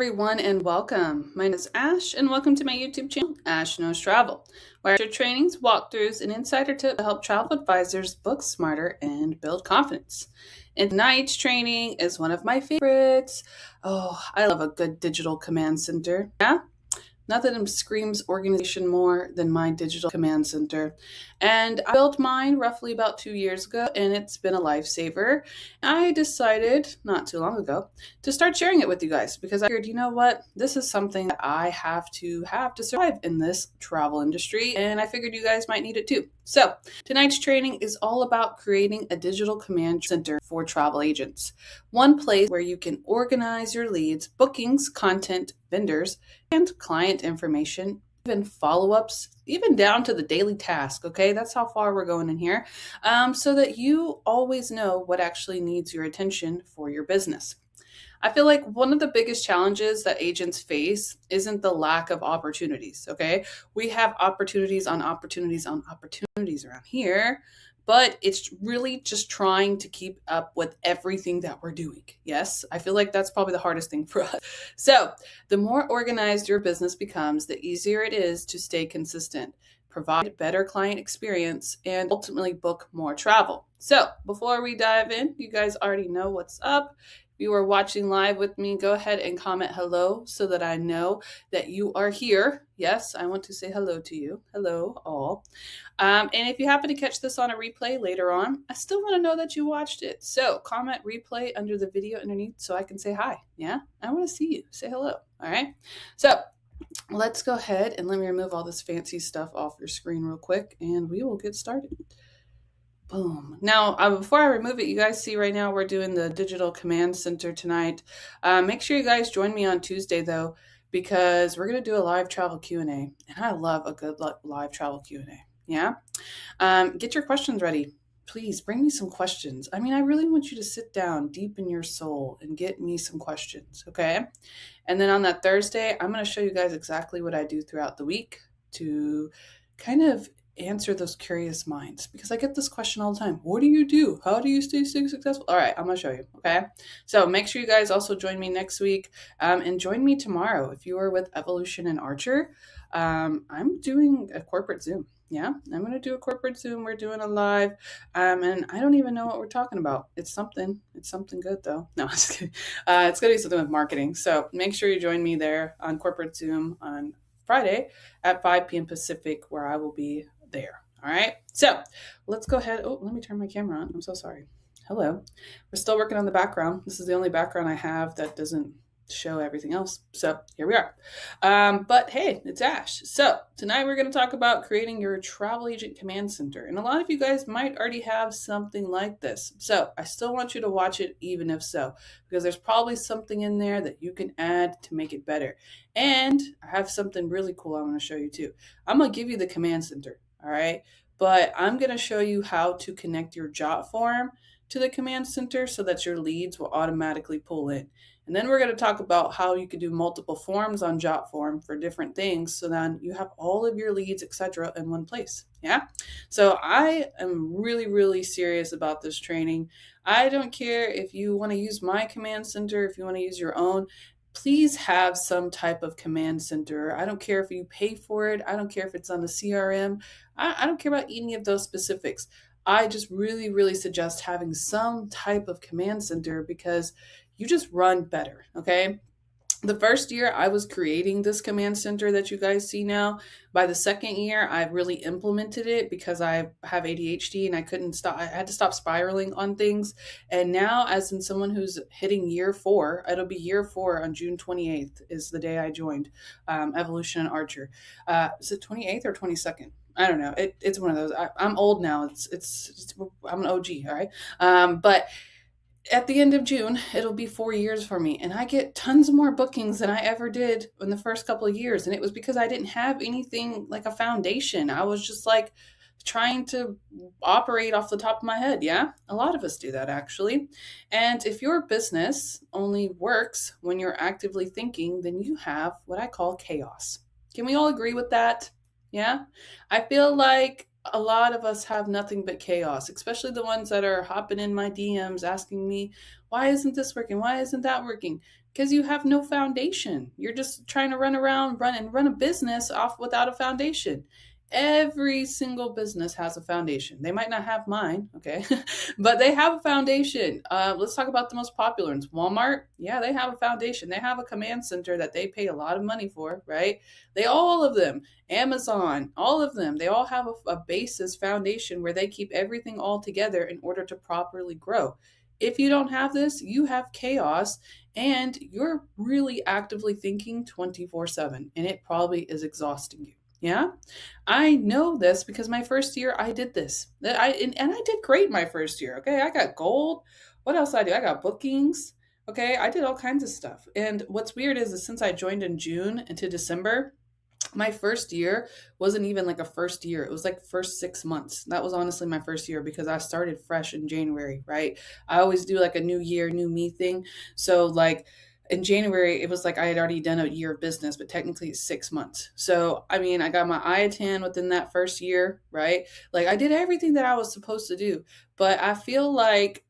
Everyone and welcome. My name is Ash and welcome to my YouTube channel, Ash Knows Travel, where I share trainings, walkthroughs, and insider tips to help travel advisors book smarter and build confidence. And tonight's training is one of my favorites. Oh, I love a good digital command center. Yeah? Nothing screams organization more than my digital command center. And I built mine roughly about 2 years ago, and it's been a lifesaver. I decided not too long ago to start sharing it with you guys because I figured, you know what? This is something that I have to survive in this travel industry, and I figured you guys might need it too. So, tonight's training is all about creating a digital command center for travel agents. One place where you can organize your leads, bookings, content, vendors, and client information, even follow ups, even down to the daily task. Okay, that's how far we're going in here, so that you always know what actually needs your attention for your business. I feel like one of the biggest challenges that agents face isn't the lack of opportunities. Okay, we have opportunities on opportunities on opportunities around here, but it's really just trying to keep up with everything that we're doing. Yes, I feel like that's probably the hardest thing for us. So, the more organized your business becomes, the easier it is to stay consistent, provide better client experience, and ultimately book more travel. So, before we dive in, you guys already know what's up. If you are watching live with me, go ahead and comment hello so that I know that you are here. Yes, I want to say hello to you. Hello, all. And if you happen to catch this on a replay later on, I still want to know that you watched it. So comment replay under the video underneath so I can say hi. Yeah, I want to see you. Say hello. All right. So let's go ahead and let me remove all this fancy stuff off your screen real quick and we will get started. Boom. Now, before I remove it, you guys see right now we're doing the digital command center tonight. Make sure you guys join me on Tuesday though, because we're going to do a live travel Q&A, and I love a good live travel Q&A. Yeah. Get your questions ready. Please bring me some questions. I mean, I really want you to sit down deep in your soul and get me some questions. Okay. And then on that Thursday, I'm going to show you guys exactly what I do throughout the week to kind of answer those curious minds, because I get this question all the time. What do you do? How do you stay successful? All right, I'm going to show you. Okay. So make sure you guys also join me next week, and join me tomorrow. If you are with Evolution and Archer, I'm doing a corporate Zoom. Yeah, I'm going to do a corporate Zoom. We're doing a live, and I don't even know what we're talking about. It's something. It's something good though. No, I'm just kidding. It's going to be something with marketing. So make sure you join me there on corporate Zoom on Friday at 5 p.m. Pacific, where I will be there. All right. So let's go ahead. Oh, let me turn my camera on. I'm so sorry. Hello. We're still working on the background. This is the only background I have that doesn't show everything else. So here we are. But hey, it's Ash. So tonight we're going to talk about creating your travel agent command center. And a lot of you guys might already have something like this. So I still want you to watch it even if so, because there's probably something in there that you can add to make it better. And I have something really cool I want to show you too. I'm going to give you the command center. All right. But I'm going to show you how to connect your jot form to the command center so that your leads will automatically pull in. And then we're going to talk about how you can do multiple forms on Jotform for different things, so then you have all of your leads, etc., in one place. Yeah. So I am really, really serious about this training. I don't care if you want to use my command center, if you want to use your own. Please have some type of command center. I don't care if you pay for it. I don't care if it's on the CRM. I don't care about any of those specifics. I just really, really suggest having some type of command center because you just run better. Okay. The first year I was creating this command center that you guys see now. By the second year, I really implemented it because I have ADHD and I couldn't stop. I had to stop spiraling on things. And now, as in someone who's hitting year 4, it'll be year 4 on June 28th is the day I joined Evolution and Archer. Is it 28th or 22nd? I don't know. It's one of those. I'm old now. I'm an OG. All right. But at the end of June, it'll be 4 years for me. And I get tons more bookings than I ever did in the first couple of years. And it was because I didn't have anything like a foundation. I was just like trying to operate off the top of my head. Yeah. A lot of us do that actually. And if your business only works when you're actively thinking, then you have what I call chaos. Can we all agree with that? Yeah. I feel like a lot of us have nothing but chaos, especially the ones that are hopping in my DMs asking me, why isn't this working? Why isn't that working? Because you have no foundation. You're just trying to run around, run a business off without a foundation. Every single business has a foundation. They might not have mine, okay, but they have a foundation. Let's talk about the most popular ones. Walmart, yeah, they have a foundation. They have a command center that they pay a lot of money for, right? They all of them. Amazon, all of them. They all have a basis foundation where they keep everything all together in order to properly grow. If you don't have this, you have chaos and you're really actively thinking 24/7, and it probably is exhausting you. Yeah, I know this because my first year I did this. And I did great my first year. Okay, I got gold. What else did I do? I got bookings. Okay, I did all kinds of stuff. And what's weird is since I joined in June into December, my first year wasn't even like a first year. It was like first 6 months. That was honestly my first year because I started fresh in January, right? I always do like a new year, new me thing. So like in January, it was like I had already done a year of business, but technically it's 6 months. So I mean, I got my IATAN within that first year, right? Like I did everything that I was supposed to do. But I feel like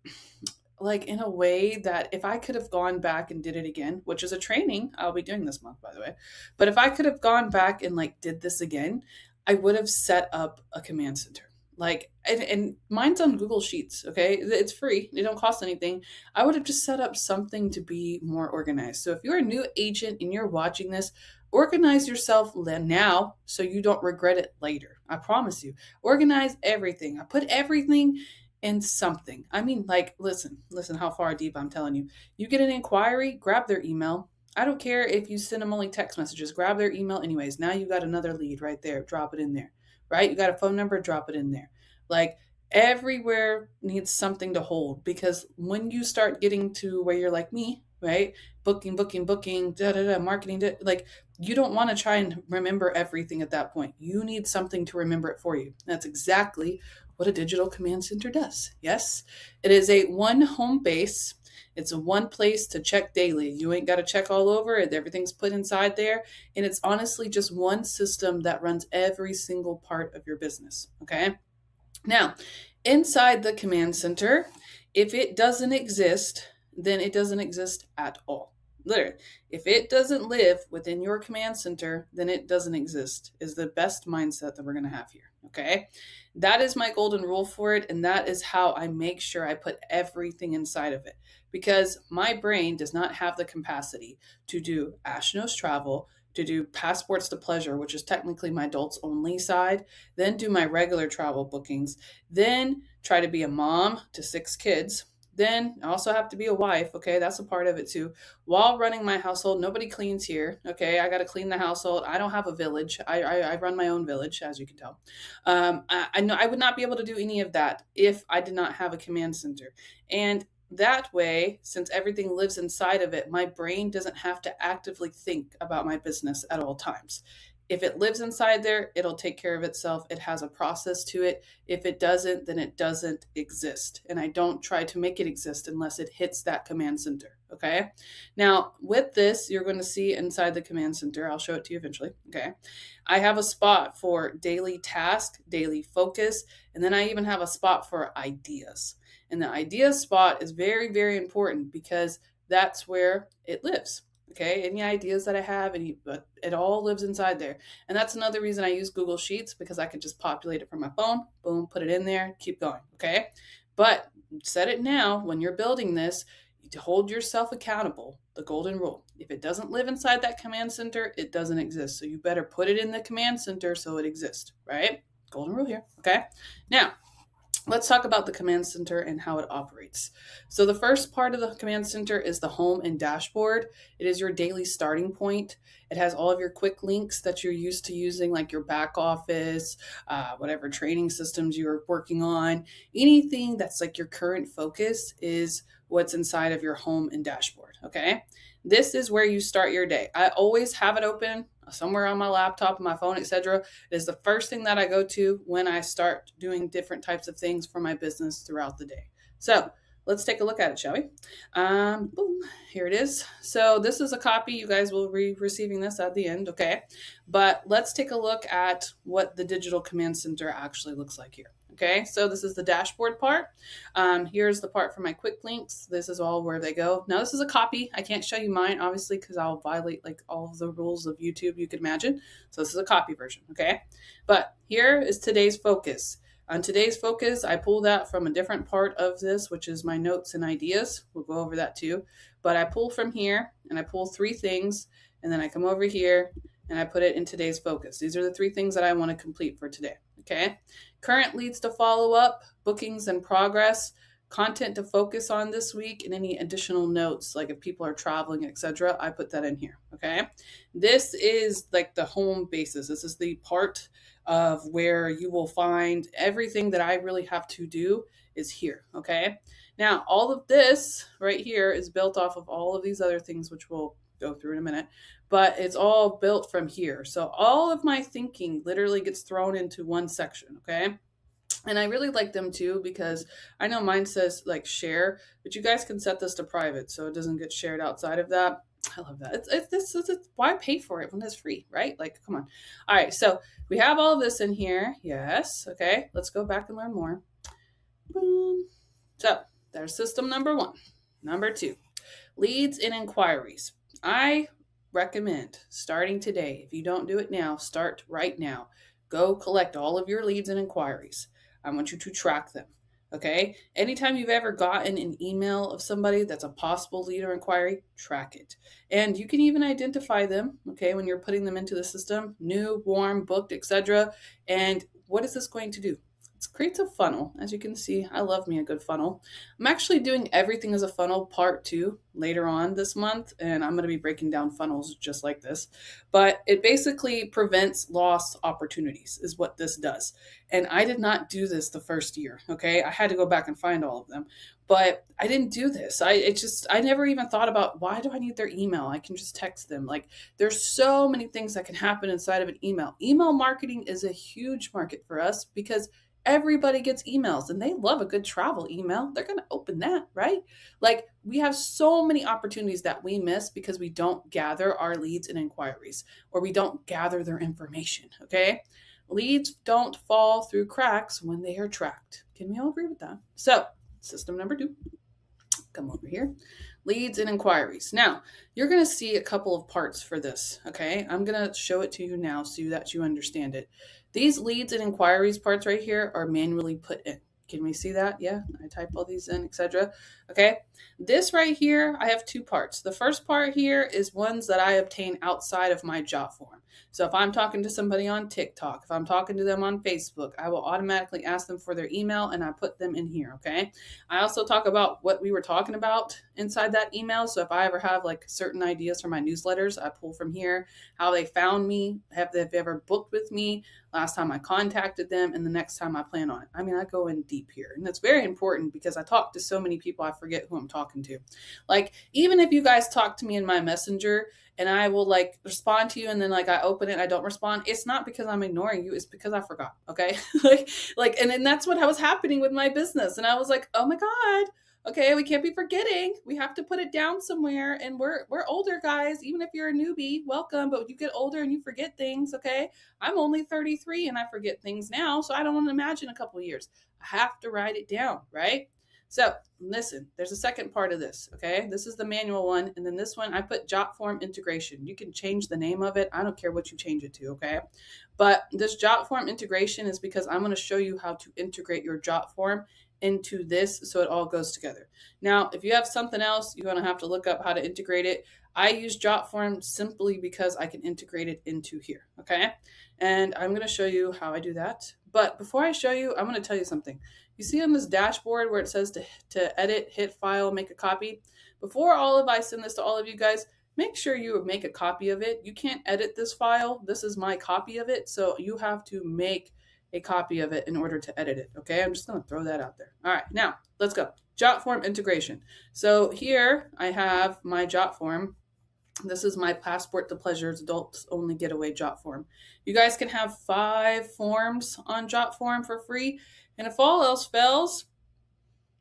in a way that if I could have gone back and did it again, which is a training I'll be doing this month, by the way, but if I could have gone back and like did this again, I would have set up a command center. Like, and mine's on Google Sheets, okay? It's free, it don't cost anything. I would have just set up something to be more organized. So if you're a new agent and you're watching this, organize yourself now so you don't regret it later. I promise you. Organize everything. I put everything in something. I mean, like, listen how far deep I'm telling you. You get an inquiry, grab their email. I don't care if you send them only text messages, grab their email anyways. Now you got another lead right there. Drop it in there, right? You got a phone number, drop it in there. Like, everywhere needs something to hold because when you start getting to where you're like me, right? Booking, marketing, like, you don't want to try and remember everything at that point. You need something to remember it for you. That's exactly what a digital command center does. Yes, it is a one home base. It's a one place to check daily. You ain't got to check all over it. Everything's put inside there. And it's honestly just one system that runs every single part of your business. Okay. Now, inside the command center, if it doesn't exist, then it doesn't exist at all. Literally, if it doesn't live within your command center, then it doesn't exist, is the best mindset that we're going to have here. Okay. That is my golden rule for it. And that is how I make sure I put everything inside of it because my brain does not have the capacity to do Ash Knows Travel, to do passports to pleasure, which is technically my adults only side, then do my regular travel bookings, then try to be a mom to 6 kids. Then I also have to be a wife. Okay, that's a part of it too. While running my household, nobody cleans here. Okay, I got to clean the household. I don't have a village. I run my own village, as you can tell. I know I would not be able to do any of that if I did not have a command center. And that way, since everything lives inside of it, my brain doesn't have to actively think about my business at all times. If it lives inside there, it'll take care of itself. It has a process to it. If it doesn't, then it doesn't exist. And I don't try to make it exist unless it hits that command center. Okay. Now, with this, you're going to see inside the command center, I'll show it to you eventually. Okay. I have a spot for daily task, daily focus, and then I even have a spot for ideas. And the idea spot is very, very important because that's where it lives. Okay, any ideas that I have, but it all lives inside there. And that's another reason I use Google Sheets because I can just populate it from my phone, boom, put it in there, keep going. Okay, but set it now when you're building this, to hold yourself accountable. The golden rule: if it doesn't live inside that command center, it doesn't exist. So you better put it in the command center so it exists, right? Golden rule here. Okay, now let's talk about the command center and how it operates. So the first part of the command center is the home and dashboard. It is your daily starting point. It has all of your quick links that you're used to using, like your back office, whatever training systems you're working on. Anything that's like your current focus is what's inside of your home and dashboard. Okay. This is where you start your day. I always have it open somewhere on my laptop, my phone, etc. It is the first thing that I go to when I start doing different types of things for my business throughout the day. So let's take a look at it, shall we? Boom, here it is. So this is a copy. You guys will be receiving this at the end, okay? But let's take a look at what the digital command center actually looks like here. Okay, so this is the dashboard part. Here's the part for my quick links. This is all where they go. Now this is a copy. I can't show you mine, obviously, because I'll violate like all of the rules of YouTube you could imagine. So this is a copy version, okay? But here is today's focus. On today's focus, I pull that from a different part of this, which is my notes and ideas. We'll go over that too. But I pull from here and I pull 3 things, and then I come over here and I put it in today's focus. These are the 3 things that I want to complete for today. Okay. Current leads to follow up, bookings and progress, content to focus on this week, and any additional notes, like if people are traveling, etc. I put that in here. Okay. This is like the home basis. This is the part of where you will find everything that I really have to do is here. Okay. Now, all of this right here is built off of all of these other things, which we'll go through in a minute, but it's all built from here. So all of my thinking literally gets thrown into one section. Okay. And I really like them too, because I know mine says like share, but you guys can set this to private so it doesn't get shared outside of that. I love that. It's why pay for it when it's free, right? Like, come on. All right. So we have all this in here. Yes. Okay. Let's go back and learn more. Boom. So there's system number 1. Number 2, leads and inquiries. I recommend starting today. If you don't do it now, start right now. Go collect all of your leads and inquiries. I want you to track them. Okay. Anytime you've ever gotten an email of somebody that's a possible lead or inquiry, track it. And you can even identify them, okay, when you're putting them into the system, new, warm, booked, etc. And what is this going to do? It creates a funnel. As you can see, I love me a good funnel. I'm actually doing everything as a funnel part 2 later on this month, and I'm going to be breaking down funnels just like this. But it basically prevents lost opportunities is what this does. And I did not do this the first year, okay? I had to go back and find all of them. But I didn't do this. I never even thought about, why do I need their email? I can just text them. Like, there's so many things that can happen inside of an email. Email marketing is a huge market for us because everybody gets emails and they love a good travel email. They're going to open that, right? Like, we have so many opportunities that we miss because we don't gather our leads and inquiries, or we don't gather their information. Okay. Leads don't fall through cracks when they are tracked. Can we all agree with that? So, system number 2, come over here. Leads and inquiries. Now, you're going to see a couple of parts for this, okay? I'm going to show it to you now so that you understand it. These leads and inquiries parts right here are manually put in. Can we see that? Yeah, I type all these in, etc. Okay, this right here, I have 2 parts. The first part here is ones that I obtain outside of my job form. So if I'm talking to somebody on TikTok, if I'm talking to them on Facebook, I will automatically ask them for their email and I put them in here, okay? I also talk about what we were talking about inside that email. So if I ever have like certain ideas for my newsletters, I pull from here, how they found me, have they ever booked with me, last time I contacted them, and the next time I plan on it. I mean, I go in deep here. And that's very important because I talk to so many people, I forget who I'm talking to. Like, even if you guys talk to me in my messenger and I will like respond to you and then like I open it and I don't respond, it's not because I'm ignoring you, it's because I forgot. Okay. and then that's what was happening with my business. And I was like, oh my God. Okay, we can't be forgetting. We have to put it down somewhere. And we're older, guys. Even if you're a newbie, welcome. But you get older and you forget things, okay? I'm only 33 and I forget things now. So I don't want to imagine a couple of years. I have to write it down, right? So listen, there's a second part of this, okay? This is the manual one. And then this one, I put Jot Form integration. You can change the name of it. I don't care what you change it to, okay? But this Jot Form integration is because I'm going to show you how to integrate your Jot Form into this so it all goes together. Now, if you have something else, you're going to have to look up how to integrate it. I use Jotform simply because I can integrate it into here, okay? And I'm going to show you how I do that. But before I show you, I'm going to tell you something. You see on this dashboard where it says to edit, hit file, make a copy? Before I send this to all of you guys, make sure you make a copy of it. You can't edit this file. This is my copy of it. So you have to make a copy of it in order to edit it. Okay, I'm just going to throw that out there. All right, now let's go. Jotform integration. So here I have my Jotform. This is my Passport to Pleasure's Adults Only Getaway Jotform. You guys can have 5 forms on Jotform for free. And if all else fails,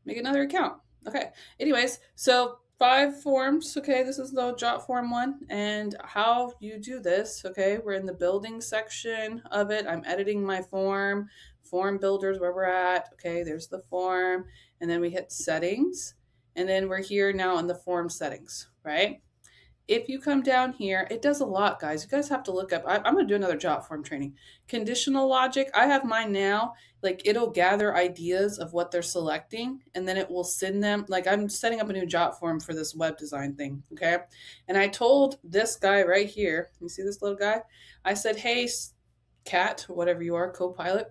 make another account. Okay, anyways, so 5 forms. Okay, this is the Jotform one. And how you do this, okay, we're in the building section of it. I'm editing my form form builders where we're at. Okay, there's the form. And then we hit settings. And then we're here now in the form settings, right? If you come down here, it does a lot, guys. You guys have to look up. I'm going to do another jot form training. Conditional logic. I have mine now. Like it'll gather ideas of what they're selecting and then it will send them. Like I'm setting up a new jot form for this web design thing. Okay. And I told this guy right here, you see this little guy? I said, hey, cat, whatever you are, co-pilot.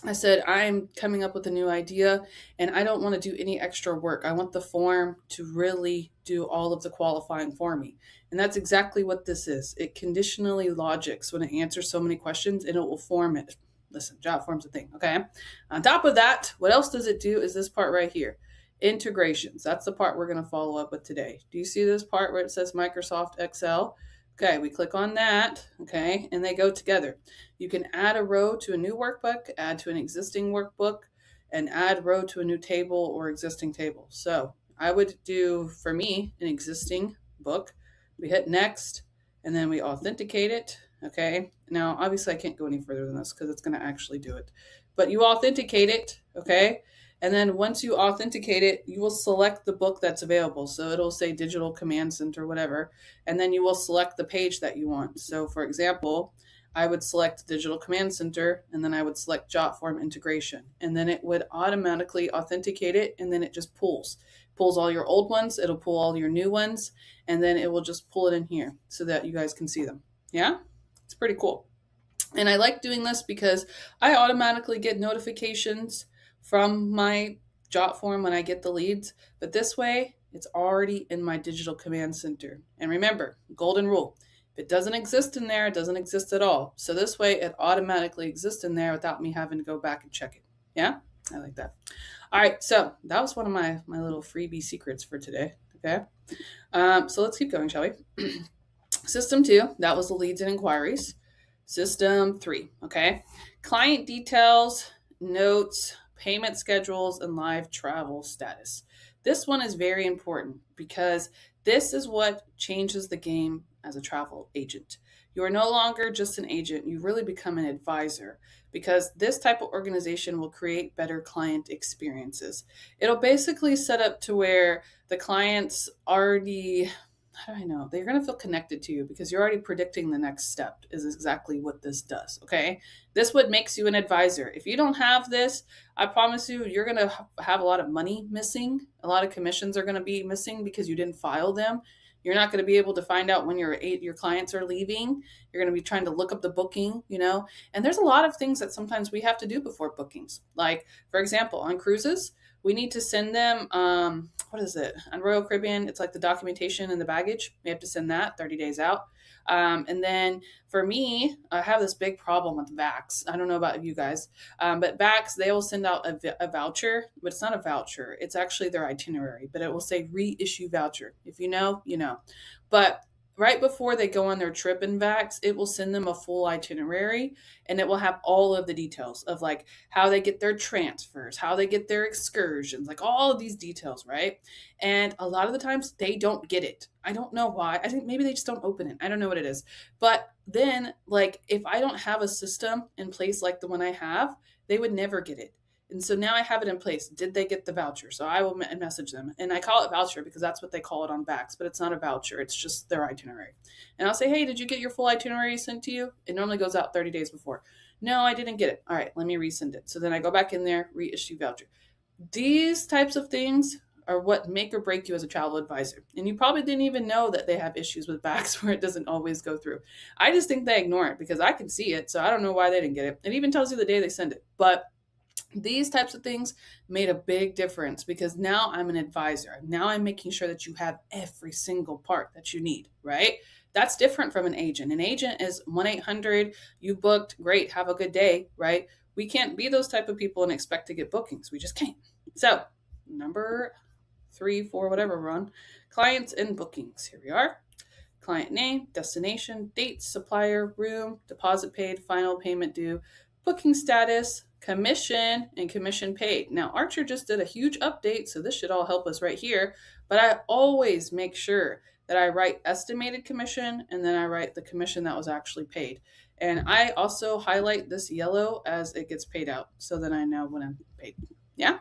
I said, I'm coming up with a new idea and I don't want to do any extra work. I want the form to really do all of the qualifying for me. And that's exactly what this is. It conditionally logics when it answers so many questions and it will form it. Listen, jot form's a thing, okay? On top of that, what else does it do is this part right here. Integrations. That's the part we're going to follow up with today. Do you see this part where it says Microsoft Excel? Okay, we click on that, okay, and they go together. You can add a row to a new workbook, add to an existing workbook, and add row to a new table or existing table. So I would do, for me, an existing book. We hit next, and then we authenticate it, okay? Now, obviously, I can't go any further than this because it's going to actually do it. But you authenticate it, okay? And then once you authenticate it, you will select the book that's available. So it'll say Digital Command Center, whatever. And then you will select the page that you want. So for example, I would select Digital Command Center, and then I would select Jot Form Integration. And then it would automatically authenticate it, and then it just pulls all your old ones. It'll pull all your new ones, and then it will just pull it in here so that you guys can see them. Yeah? It's pretty cool. And I like doing this because I automatically get notifications from my jot form when I get the leads, but this way it's already in my digital command center. And remember, golden rule, if it doesn't exist in there, it doesn't exist at all. So this way it automatically exists in there without me having to go back and check it. Yeah, I like that. All right, so that was one of my little freebie secrets for today. Okay, so let's keep going, shall we? System 2, that was the leads and inquiries. System 3, okay, client details, notes, payment schedules, and live travel status. This one is very important because this is what changes the game as a travel agent. You are no longer just an agent, you really become an advisor because this type of organization will create better client experiences. It'll basically set up to where the clients already, how do I know? They're going to feel connected to you because you're already predicting the next step is exactly what this does. Okay. This what makes you an advisor. If you don't have this, I promise you, you're going to have a lot of money missing. A lot of commissions are going to be missing because you didn't file them. You're not going to be able to find out when your clients are leaving. You're going to be trying to look up the booking, and there's a lot of things that sometimes we have to do before bookings. Like, for example, on cruises, we need to send them, what is it? On Royal Caribbean, it's like the documentation and the baggage. We have to send that 30 days out. And then for me, I have this big problem with VAX. I don't know about you guys, but VAX, they will send out a voucher, but it's not a voucher. It's actually their itinerary, but it will say reissue voucher. If you know, you know. But right before they go on their trip in VAX, it will send them a full itinerary and it will have all of the details of like how they get their transfers, how they get their excursions, like all of these details, right? And a lot of the times they don't get it. I don't know why. I think maybe they just don't open it. I don't know what it is. But then, like, if I don't have a system in place like the one I have, they would never get it. And so now I have it in place. Did they get the voucher? So I will message them. And I call it voucher because that's what they call it on VAX, but it's not a voucher. It's just their itinerary. And I'll say, hey, did you get your full itinerary sent to you? It normally goes out 30 days before. No, I didn't get it. All right, let me resend it. So then I go back in there, reissue voucher. These types of things are what make or break you as a travel advisor. And you probably didn't even know that they have issues with VAX where it doesn't always go through. I just think they ignore it because I can see it. So I don't know why they didn't get it. It even tells you the day they send it. But these types of things made a big difference because now I'm an advisor. Now I'm making sure that you have every single part that you need, right? That's different from an agent. An agent is 1-800, you booked, great, have a good day, right? We can't be those type of people and expect to get bookings. We just can't. So number 3, 4, whatever we're on, clients and bookings. Here we are. Client name, destination, dates, supplier, room, deposit paid, final payment due, booking status, commission, and commission paid. Now, Archer just did a huge update, so this should all help us right here. But I always make sure that I write estimated commission and then I write the commission that was actually paid. And I also highlight this yellow as it gets paid out so that I know when I'm paid. Yeah.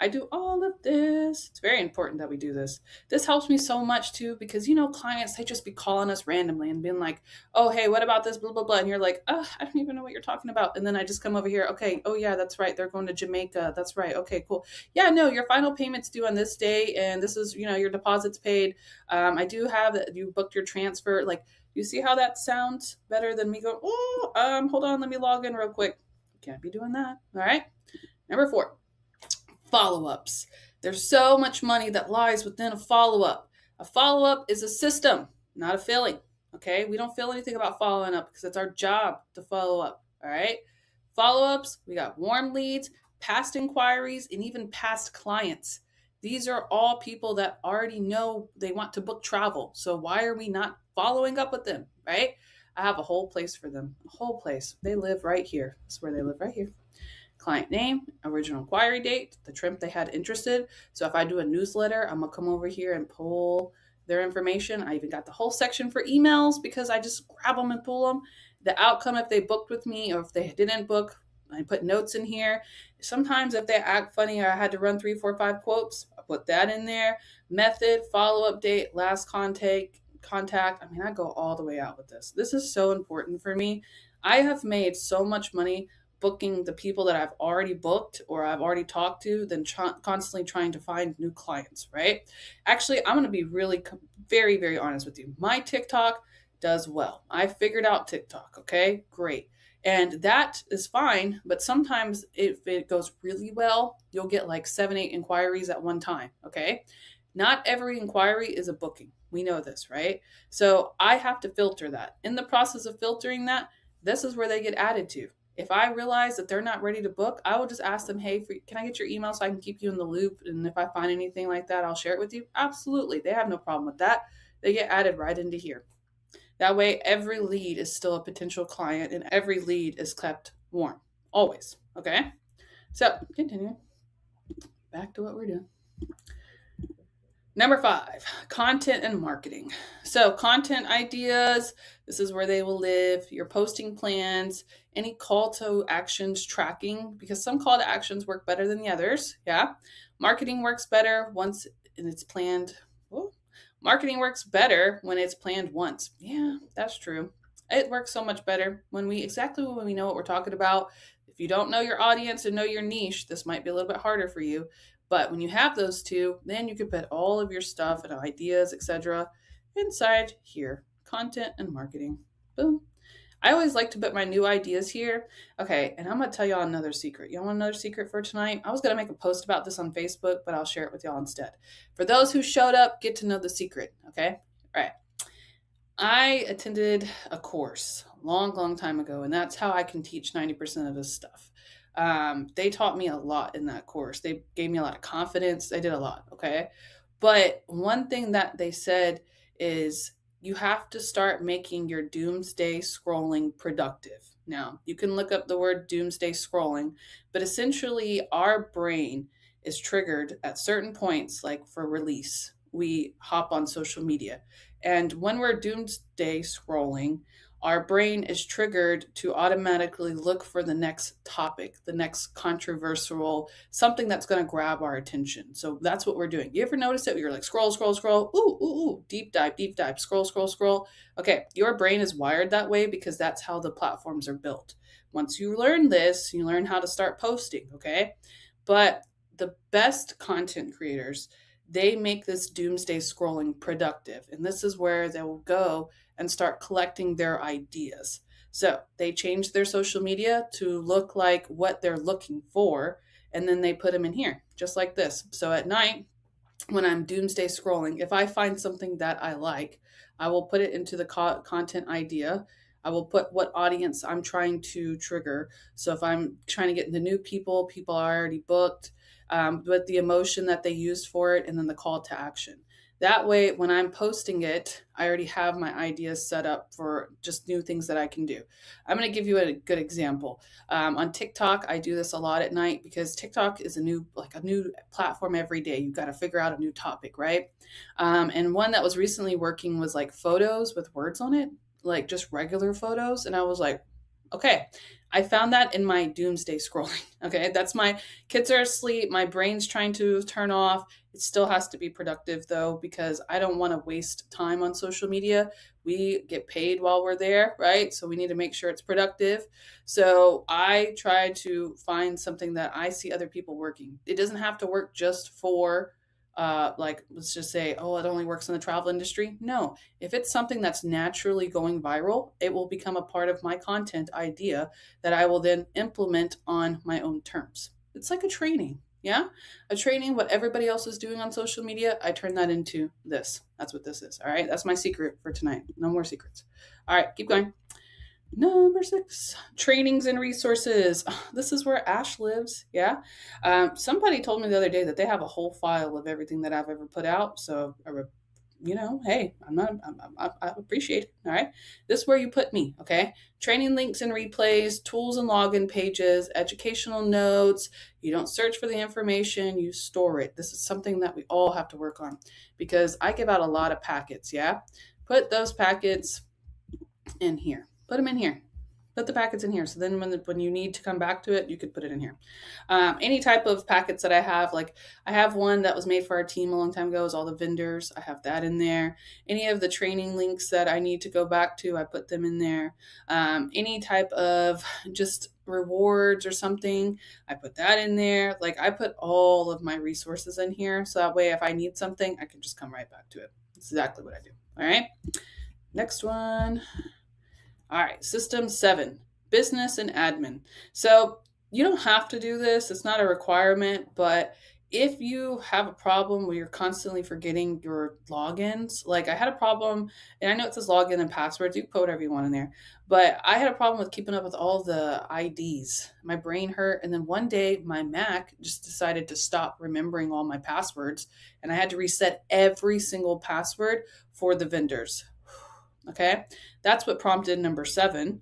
I do all of this. It's very important that we do this. This helps me so much too because clients they just be calling us randomly and being like, "Oh, hey, what about this blah blah blah?" And you're like, "Oh, I don't even know what you're talking about." And then I just come over here, "Okay, oh yeah, that's right. They're going to Jamaica. That's right. Okay, cool. Yeah, no, your final payment's due on this day and this is, your deposit's paid. I do have that you booked your transfer." Like, you see how that sounds better than me going, "Oh, hold on, let me log in real quick." Can't be doing that. All right? Number 4, follow-ups. There's so much money that lies within a follow-up. A follow-up is a system, not a feeling. Okay? We don't feel anything about following up because it's our job to follow up. All right? Follow-ups, we got warm leads, past inquiries, and even past clients. These are all people that already know they want to book travel. So why are we not following up with them, right? I have a whole place for them. A whole place. They live right here. That's where they live, right here. Client name, original inquiry date, the trip they had interested. So if I do a newsletter, I'm gonna come over here and pull their information. I even got the whole section for emails because I just grab them and pull them. The outcome if they booked with me or if they didn't book, I put notes in here. Sometimes if they act funny or I had to run 3, 4, 5 quotes, I put that in there. Method, follow-up date, last contact. I mean, I go all the way out with this. This is so important for me. I have made so much money booking the people that I've already booked or I've already talked to than constantly trying to find new clients, right? Actually, I'm going to be really very, very honest with you. My TikTok does well. I figured out TikTok, okay? Great. And that is fine, but sometimes if it goes really well, you'll get like 7, 8 inquiries at one time, okay? Not every inquiry is a booking. We know this, right? So I have to filter that. In the process of filtering that, this is where they get added to. If I realize that they're not ready to book, I will just ask them, "Hey, can I get your email so I can keep you in the loop? And if I find anything like that, I'll share it with you." Absolutely. They have no problem with that. They get added right into here. That way, every lead is still a potential client and every lead is kept warm. Always. Okay? So, continue. Back to what we're doing. Number 5, content and marketing. So, content ideas, this is where they will live, your posting plans, any call to actions tracking, because some call to actions work better than the others. Yeah. Marketing works better once it's planned. Oh, marketing works better when it's planned once. Yeah, that's true. It works so much better when we know what we're talking about. If you don't know your audience and know your niche, this might be a little bit harder for you. But when you have those two, then you can put all of your stuff and ideas, etc., inside here. Content and marketing. Boom. I always like to put my new ideas here. Okay, and I'm going to tell y'all another secret. Y'all want another secret for tonight? I was going to make a post about this on Facebook, but I'll share it with y'all instead. For those who showed up, get to know the secret, okay? All right. I attended a course a long, long time ago, and that's how I can teach 90% of this stuff. They taught me a lot in that course. They gave me a lot of confidence. They did a lot, okay? But one thing that they said is you have to start making your doomsday scrolling productive. Now, you can look up the word doomsday scrolling, but essentially, our brain is triggered at certain points, like for release. We hop on social media. And when we're doomsday scrolling, our brain is triggered to automatically look for the next topic, the next controversial, something that's going to grab our attention. So that's what we're doing. You ever notice it? You're like, scroll, scroll, scroll. Ooh, ooh, ooh. Deep dive, scroll, scroll, scroll. Okay, your brain is wired that way because that's how the platforms are built. Once you learn this, you learn how to start posting, okay? But the best content creators, they make this doomsday scrolling productive. And this is where they will go and start collecting their ideas. So they change their social media to look like what they're looking for, and then they put them in here, just like this. So at night, when I'm doomsday scrolling, if I find something that I like, I will put it into the content idea. I will put what audience I'm trying to trigger. So if I'm trying to get into new people are already booked, but the emotion that they used for it, and then the call to action. That way, when I'm posting it, I already have my ideas set up for just new things that I can do. I'm going to give you a good example. On TikTok, I do this a lot at night because TikTok is a new platform every day. You've got to figure out a new topic, right? And one that was recently working was like photos with words on it, like just regular photos. And I was like, okay, I found that in my doomsday scrolling. Okay, that's my kids are asleep, my brain's trying to turn off. It still has to be productive though, because I don't want to waste time on social media. We get paid while we're there, right? So we need to make sure it's productive. So I try to find something that I see other people working. It doesn't have to work just for like let's just say, oh, it only works in the travel industry. No, if it's something that's naturally going viral, it will become a part of my content idea that I will then implement on my own terms. It's like a training. Yeah. A training, what everybody else is doing on social media, I turn that into this. That's what this is. All right. That's my secret for tonight. No more secrets. All right. Keep going. Number 6, trainings and resources. This is where Ash lives. Yeah. Somebody told me the other day that they have a whole file of everything that I've ever put out. So, hey, I'm not, I appreciate it. All right. This is where you put me. Okay. Training links and replays, tools and login pages, educational notes. You don't search for the information, you store it. This is something that we all have to work on because I give out a lot of packets. Yeah. Put those packets in here. Put them in here. Put the packets in here. So then when you need to come back to it, you could put it in here. Any type of packets that I have, like I have one that was made for our team a long time ago, is all the vendors. I have that in there. Any of the training links that I need to go back to, I put them in there. Any type of just rewards or something, I put that in there. Like I put all of my resources in here. So that way, if I need something, I can just come right back to it. That's exactly what I do. All right. Next one. All right, system 7, business and admin. So you don't have to do this, it's not a requirement, but if you have a problem where you're constantly forgetting your logins, like I had a problem, and I know it says login and passwords, you can put whatever you want in there, but I had a problem with keeping up with all the IDs. My brain hurt, and then one day my Mac just decided to stop remembering all my passwords, and I had to reset every single password for the vendors. Okay, that's what prompted number 7,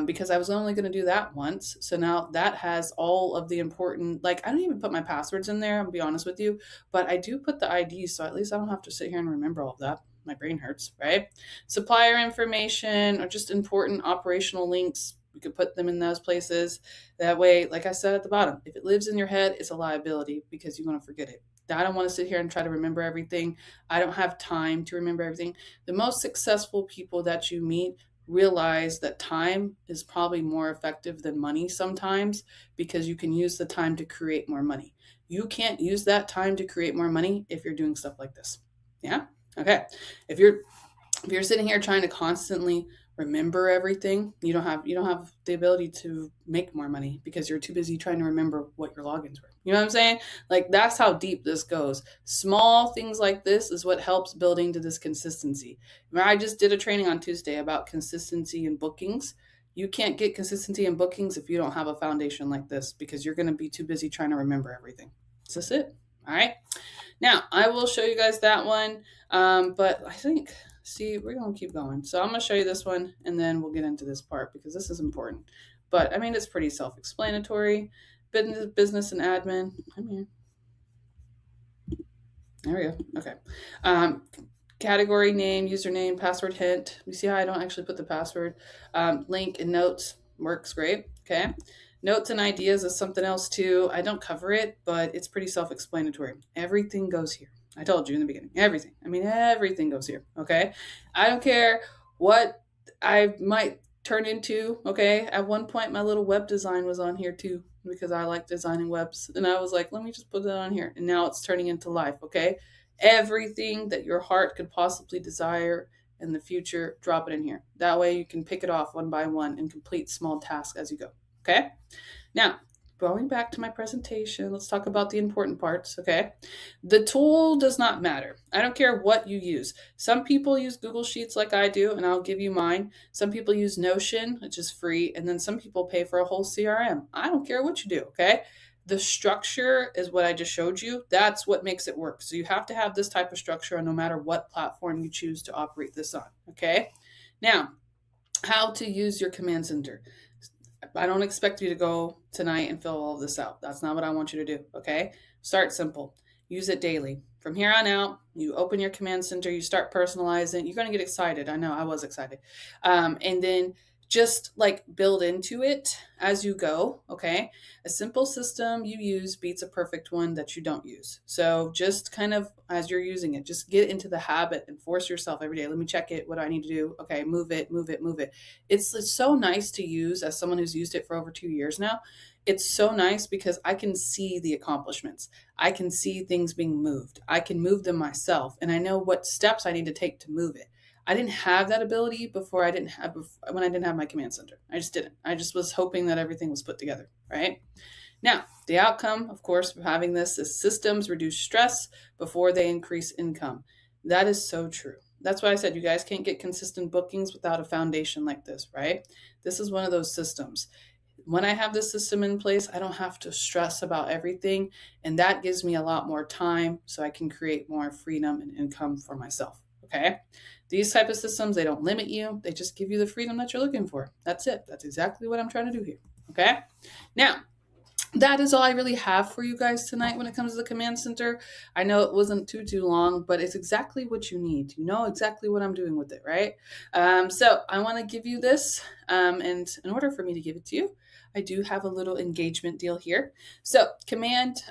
because I was only going to do that once. So now that has all of the important, like I don't even put my passwords in there, I'll be honest with you, but I do put the IDs. So at least I don't have to sit here and remember all of that. My brain hurts, right? Supplier information or just important operational links. We could put them in those places. That way, like I said at the bottom, if it lives in your head, it's a liability because you're going to forget it. I don't want to sit here and try to remember everything. I don't have time to remember everything. The most successful people that you meet realize that time is probably more effective than money sometimes because you can use the time to create more money. You can't use that time to create more money if you're doing stuff like this. Yeah? Okay. If you're sitting here trying to constantly remember everything, you don't have the ability to make more money because you're too busy trying to remember what your logins were. You know what I'm saying? Like that's how deep this goes. Small things like this is what helps building to this consistency. I just did a training on Tuesday about consistency in bookings. You can't get consistency in bookings if you don't have a foundation like this because you're going to be too busy trying to remember everything. Is this it? All right. Now I will show you guys that one. But I think, see, we're going to keep going. So I'm going to show you this one and then we'll get into this part because this is important. But I mean, it's pretty self-explanatory. Business and admin. I'm here. There we go. Okay. Category name, username, password hint. You see how I don't actually put the password. Link and notes works great. Okay. Notes and ideas is something else too. I don't cover it, but it's pretty self-explanatory. Everything goes here. I told you in the beginning. Everything. I mean, everything goes here. Okay. I don't care what I might turn into. Okay. At one point, my little web design was on here too because I like designing webs. And I was like, let me just put that on here. And now it's turning into life. Okay. Everything that your heart could possibly desire in the future, drop it in here. That way you can pick it off one by one and complete small tasks as you go. Okay. Now, going back to my presentation, let's talk about the important parts. Okay. The tool does not matter. I don't care what you use. Some people use Google Sheets like I do, and I'll give you mine. Some people use Notion, which is free. And then some people pay for a whole CRM. I don't care what you do. Okay. The structure is what I just showed you. That's what makes it work. So you have to have this type of structure no matter what platform you choose to operate this on. Okay. Now, how to use your command center. I don't expect you to go tonight and fill all of this out. That's not what I want you to do. Okay. Start simple. Use it daily. From here on out, you open your command center, you start personalizing. You're going to get excited. I know I was excited. And then just like build into it as you go. Okay. A simple system you use beats a perfect one that you don't use. So just kind of as you're using it, just get into the habit and force yourself every day. Let me check it. What do I need to do? Okay. Move it, move it, move it. It's so nice to use as someone who's used it for over 2 years now. It's so nice because I can see the accomplishments. I can see things being moved. I can move them myself, and I know what steps I need to take to move it. I didn't have that ability before. When I didn't have my command center. I just didn't. I just was hoping that everything was put together, right? Now, the outcome, of course, of having this is systems reduce stress before they increase income. That is so true. That's why I said you guys can't get consistent bookings without a foundation like this, right? This is one of those systems. When I have this system in place, I don't have to stress about everything. And that gives me a lot more time so I can create more freedom and income for myself. Okay. These type of systems, they don't limit you. They just give you the freedom that you're looking for. That's it. That's exactly what I'm trying to do here. Okay. Now, that is all I really have for you guys tonight when it comes to the command center. I know it wasn't too long, but it's exactly what you need. You know exactly what I'm doing with it, right? So I want to give you this, and in order for me to give it to you, I do have a little engagement deal here. So comment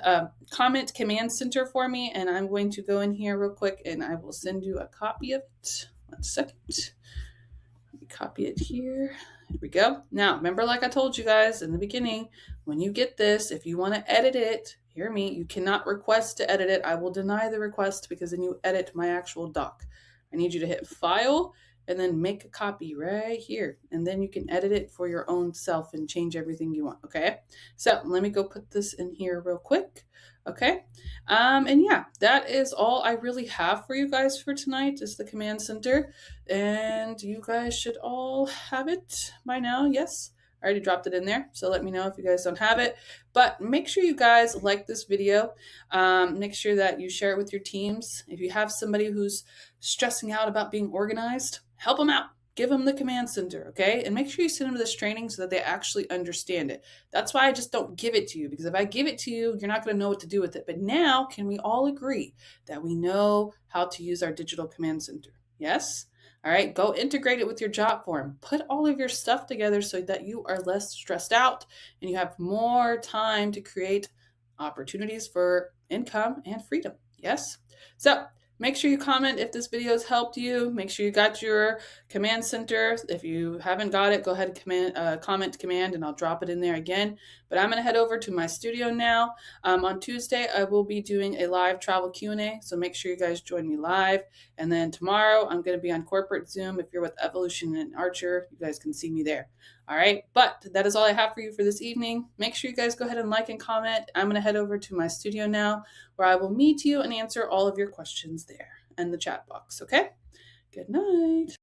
command center for me, and I'm going to go in here real quick, and I will send you a copy of it. 1 second. Let me copy it here. Here we go. Now, remember, like I told you guys in the beginning, when you get this, if you want to edit it, hear me, you cannot request to edit it. I will deny the request because then you edit my actual doc. I need you to hit File and then make a copy right here. And then you can edit it for your own self and change everything you want. Okay. So let me go put this in here real quick. Okay. And yeah, that is all I really have for you guys for tonight is the command center. And you guys should all have it by now. Yes. I already dropped it in there, so let me know if you guys don't have it. But make sure you guys like this video. Make sure that you share it with your teams. If you have somebody who's stressing out about being organized, help them out. Give them the command center, okay? And make sure you send them to this training so that they actually understand it. That's why I just don't give it to you, because if I give it to you, you're not going to know what to do with it. But now, can we all agree that we know how to use our digital command center? Yes? All right, go integrate it with your job form. Put all of your stuff together so that you are less stressed out and you have more time to create opportunities for income and freedom. Yes? So make sure you comment if this video has helped you. Make sure you got your command center. If you haven't got it, go ahead and comment command and I'll drop it in there again. But I'm going to head over to my studio now. On Tuesday, I will be doing a live travel Q&A, so make sure you guys join me live. And then tomorrow, I'm going to be on corporate Zoom. If you're with Evolution and Archer, you guys can see me there. All right, but that is all I have for you for this evening. Make sure you guys go ahead and like and comment. I'm going to head over to my studio now, where I will meet you and answer all of your questions there in the chat box, okay? Good night.